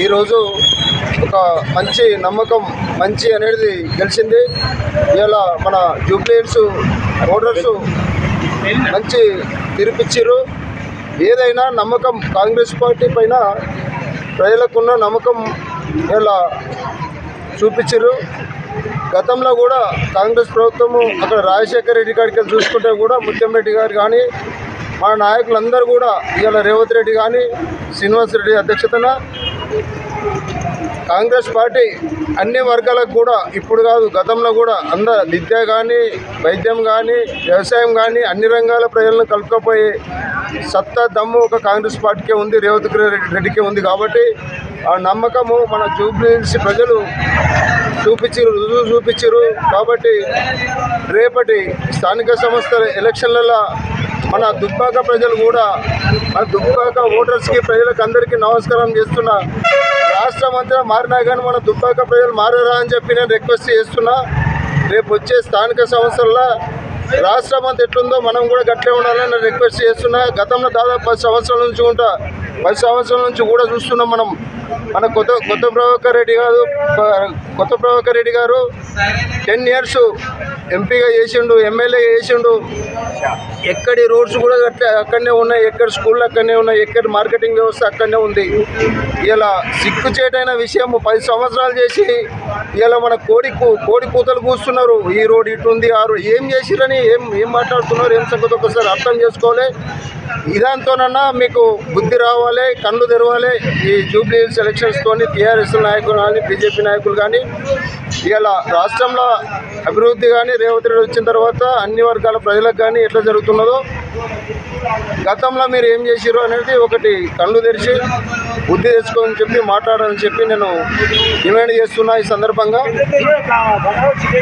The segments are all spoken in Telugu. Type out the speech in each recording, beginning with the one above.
ఈరోజు ఒక మంచి నమ్మకం మంచి అనేది గెలిచింది. ఇలా మన జూబ్లీహిల్స్ ఓటర్స్ మంచి తీర్పిచ్చారు. ఏదైనా నమ్మకం కాంగ్రెస్ పార్టీ పైన ప్రజలకున్న నమ్మకం ఇలా చూపించారు. గతంలో కూడా కాంగ్రెస్ ప్రభుత్వము అక్కడ రాజశేఖర రెడ్డి గారికి చూసుకుంటే కూడా ముత్యం రెడ్డి గారు కానీ మన నాయకులందరూ కూడా ఇవాళ రేవంత్ రెడ్డి కానీ శ్రీనివాస్ రెడ్డి అధ్యక్షతన కాంగ్రెస్ పార్టీ అన్ని వర్గాలకు కూడా ఇప్పుడు కాదు గతంలో కూడా అందరూ విద్య కానీ వైద్యం కానీ వ్యవసాయం కానీ అన్ని రంగాల ప్రజలను కలుపుకపోయి సత్తా దమ్ము ఒక కాంగ్రెస్ పార్టీకే ఉంది, రేవంత్ రెడ్డికే ఉంది. కాబట్టి ఆ నమ్మకము మన జూబ్లీహిల్స్ ప్రజలు రుజువు చూపించారు. కాబట్టి రేపటి స్థానిక సంస్థల ఎలక్షన్లలో మన దుబ్బాక ప్రజలు కూడా మన దుబ్బాక ఓటర్స్కి ప్రజలకు అందరికీ నమస్కారం చేస్తున్నా. రాష్ట్రం అంతా మారినా కానీ మన దుబ్బాక ప్రజలు మారరా అని చెప్పి నేను రిక్వెస్ట్ చేస్తున్నా. రేపు వచ్చే స్థానిక సంస్థల్లో రాష్ట్రం అంతా ఎట్లుందో మనం కూడా గట్లే ఉండాలని నేను రిక్వెస్ట్ చేస్తున్నా. గతంలో దాదాపు 10 సంవత్సరాల నుంచి కూడా చూస్తున్నాం మనం. మన కొత్త ప్రభాకర్ రెడ్డి గారు 10 ఇయర్స్ ఎంపీగా చేసిండు, ఎమ్మెల్యేగా చేసిండు. ఎక్కడి రోడ్స్ కూడా అక్కడనే ఉన్నాయి, ఎక్కడ స్కూళ్ళు అక్కడనే ఉన్నాయి, ఎక్కడ మార్కెటింగ్ వ్యవస్థ అక్కడనే ఉంది. ఇలా సిగ్గుచేటైన విషయం 10 సంవత్సరాలు చేసి ఇలా మన కోడి కూతలు కూస్తున్నారు. ఈ రోడ్ ఇటుంది, ఆ రోడ్ ఏం చేసిరని ఏం మాట్లాడుతున్నారు, ఏం సంగతి ఒకసారి అర్థం చేసుకోవాలి. ఇదాంతోనన్నా మీకు బుద్ధి రావాలి, కళ్ళు తెరవాలి. ఈ జూబ్లీహిల్స్ ఎలక్షన్స్తోని టీఆర్ఎస్ నాయకులు కానీ బీజేపీ నాయకులు కానీ ఇలా రాష్ట్రంలో అభివృద్ధి కానీ రేవంత్ రెడ్డి వచ్చిన తర్వాత అన్ని వర్గాల ప్రజలకు కానీ ఎట్లా జరుగుతున్నదో గతంలో మీరు ఏం చేసిరు అనేది ఒకటి కళ్ళు తెరిచి బుద్ధి తెచ్చుకోని చెప్పి మాట్లాడాలని చెప్పి నేను డిమాండ్ చేస్తున్నా. ఈ సందర్భంగా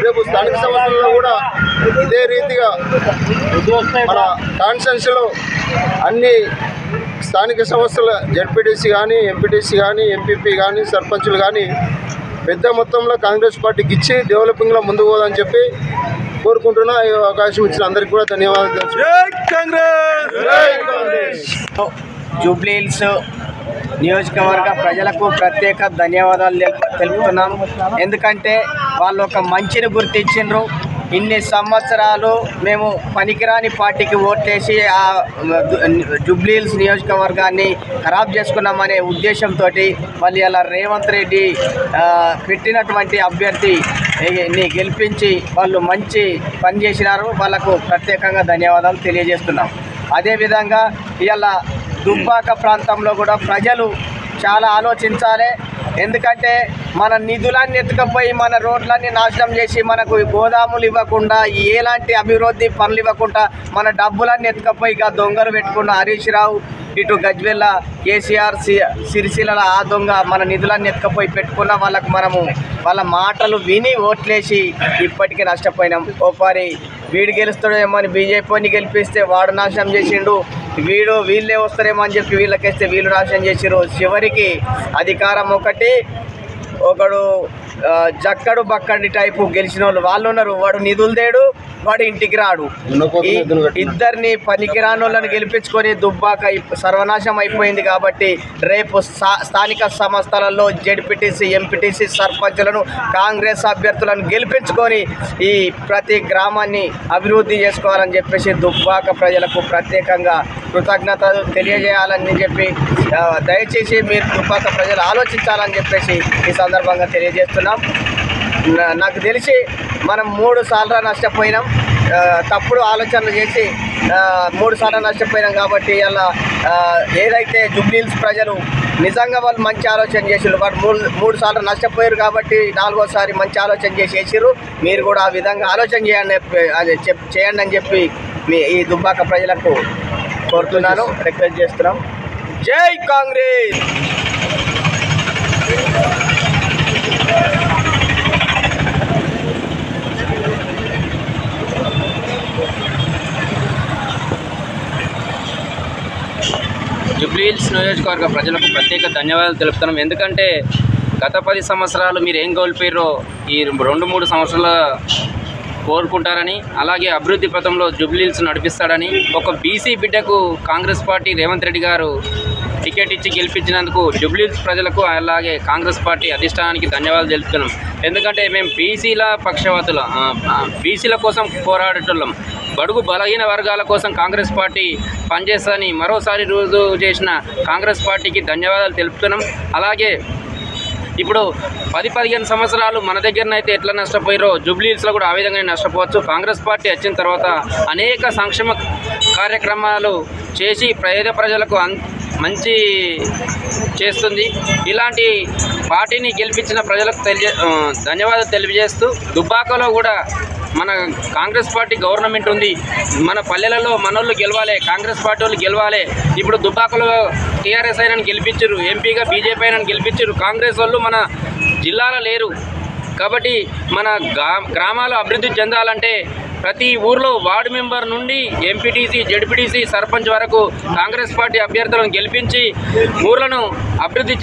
రేపు స్థానిక సంస్థల్లో కూడా ఇదే రీతిగా మన కాన్స్టిట్యున్సీలో అన్ని స్థానిక సంస్థల జడ్పీటీసీ కానీ ఎంపీటీసీ కానీ ఎంపీపీ కానీ సర్పంచులు కానీ పెద్ద మొత్తంలో కాంగ్రెస్ పార్టీకి ఇచ్చి డెవలపింగ్లో ముందుకు పోదని చెప్పి కోరుకుంటున్నా. ఈ అవకాశం ఇచ్చిన అందరికీ కూడా ధన్యవాదాలు. జూబ్లీహిల్స్ నియోజకవర్గ ప్రజలకు ప్రత్యేక ధన్యవాదాలు తెలుపుతున్నాం. ఎందుకంటే వాళ్ళు ఒక మంచిని గుర్తించిండ్రు. ఇన్ని సంవత్సరాలు మేము పనికిరాని పార్టీకి ఓట్లేసి ఆ జూబ్లీహిల్స్ నియోజకవర్గాన్ని ఖరాబ్ చేసుకున్నామనే ఉద్దేశంతో వాళ్ళు ఇలా రేవంత్ రెడ్డి పెట్టినటువంటి అభ్యర్థిని గెలిపించి వాళ్ళు మంచి పని చేసినారు. వాళ్ళకు ప్రత్యేకంగా ధన్యవాదాలు తెలియజేస్తున్నాం. అదేవిధంగా ఇలా దుబ్బాక ప్రాంతంలో కూడా ప్రజలు చాలా ఆలోచించాలి. ఎందుకంటే మన నిధులన్నీ ఎత్తుకపోయి మన రోడ్లన్నీ నాశనం చేసి మనకు గోదాములు ఇవ్వకుండా ఎలాంటి అభివృద్ధి పనులు ఇవ్వకుండా మన డబ్బులన్నీ ఎత్తుకపోయి ఇక దొంగలు పెట్టుకున్న హరీష్ రావు, ఇటు గజ్వెల్ల కేసీఆర్, సిరిసిల్ల ఆ దొంగ మన నిధులన్నీ ఎత్తుకపోయి పెట్టుకున్న వాళ్ళకు మనము వాళ్ళ మాటలు విని ఓట్లేసి ఇప్పటికీ నష్టపోయినాం. ఓపారి వీడు గెలుస్తాడేమో అని బీజేపీని గెలిపిస్తే వాడు నాశనం చేసిండు, వీళ్ళే వస్తారేమో అని చెప్పి వీళ్ళకేస్తే వీళ్ళు నాశనం చేసిరు. చివరికి అధికారం ఒకడు జక్కడు బక్కడి టైపు గెలిచిన వాళ్ళు ఉన్నారు. వాడు నిధులు తేడు, వాడు ఇంటికి రాడు. ఇద్దరిని పనికిరాని వాళ్ళని గెలిపించుకొని దుబ్బాక సర్వనాశనం అయిపోయింది. కాబట్టి రేపు స్థానిక సంస్థలలో జెడ్పీటీసీ, ఎంపీటీసీ సర్పంచులను కాంగ్రెస్ అభ్యర్థులను గెలిపించుకొని ఈ ప్రతి గ్రామాన్ని అభివృద్ధి చేసుకోవాలని చెప్పేసి దుబ్బాక ప్రజలకు ప్రత్యేకంగా కృతజ్ఞతలు తెలియజేయాలని చెప్పి దయచేసి మీరు దుబ్బాక ప్రజలు ఆలోచించాలని చెప్పేసి ఈ సందర్భంగా తెలియజేస్తున్నాం. నాకు తెలిసి మనం 3 సార్లు నష్టపోయినాం, తప్పుడు ఆలోచనలు చేసి 3 సార్లు నష్టపోయినాం. కాబట్టి అలా ఏదైతే జూబ్లీహిల్స్ ప్రజలు నిజంగా వాళ్ళు మంచి ఆలోచన చేసిరు, వాడు 3 సార్లు నష్టపోయారు. కాబట్టి 4వసారి మంచి ఆలోచన చేసిరు. మీరు కూడా ఆ విధంగా ఆలోచన చేయండి అని చెప్పి ఈ దుబ్బాక ప్రజలకు కోరుతున్నాను, రిక్వెస్ట్ చేస్తున్నాం. జై కాంగ్రెస్. జూబ్లీహిల్స్ నియోజకవర్గ ప్రజలకు ప్రత్యేక ధన్యవాదాలు తెలుపుతున్నాం. ఎందుకంటే గత 10 సంవత్సరాలు మీరు ఏం కోల్పోయారో ఈ 2-3 సంవత్సరాల కోరుకుంటారని, అలాగే అభివృద్ధి పథంలో జూబ్లీహిల్స్ నడిపిస్తాడని, ఒక బీసీ బిడ్డకు కాంగ్రెస్ పార్టీ రేవంత్ రెడ్డి గారు టికెట్ ఇచ్చి గెలిపించినందుకు జూబ్లీహిల్స్ ప్రజలకు అలాగే కాంగ్రెస్ పార్టీ అధిష్టానానికి ధన్యవాదాలు తెలుపుతున్నాం. ఎందుకంటే మేము బీసీల కోసం పోరాడేటోళ్ళం. బడుగు బలహీన వర్గాల కోసం కాంగ్రెస్ పార్టీ పనిచేస్తుందని మరోసారి రుజువు చేసిన కాంగ్రెస్ పార్టీకి ధన్యవాదాలు తెలుపుతున్నాం. అలాగే ఇప్పుడు 10-15 సంవత్సరాలు మన దగ్గరనైతే ఎట్లా నష్టపోయారో జూబ్లీహిల్స్లో కూడా ఆ విధంగానే నష్టపోవచ్చు. కాంగ్రెస్ పార్టీ వచ్చిన తర్వాత అనేక సంక్షేమ కార్యక్రమాలు చేసి పేద ప్రజలకు మంచి చేస్తుంది. ఇలాంటి పార్టీని గెలిపించిన ప్రజలకు ధన్యవాదాలు తెలియజేస్తూ దుబ్బాకలో కూడా మన కాంగ్రెస్ పార్టీ గవర్నమెంట్ ఉంది. మన పల్లెలలో మనోళ్ళు గెలవాలి, కాంగ్రెస్ పార్టీ వాళ్ళు గెలవాలి. ఇప్పుడు దుబ్బాకలో టీఆర్ఎస్ అయినా గెలిపించారు, ఎంపీగా బీజేపీ అయినా గెలిపించారు. కాంగ్రెస్ వాళ్ళు మన జిల్లాలో లేరు. కాబట్టి మన గ్రామాలు అభివృద్ధి చెందాలంటే ప్రతి ఊర్లో వార్డు మెంబర్ నుండి ఎంపీటీసీ, జెడ్పీటీసీ, సర్పంచ్ వరకు కాంగ్రెస్ పార్టీ అభ్యర్థులను గెలిపించి ఊర్లను అభివృద్ధి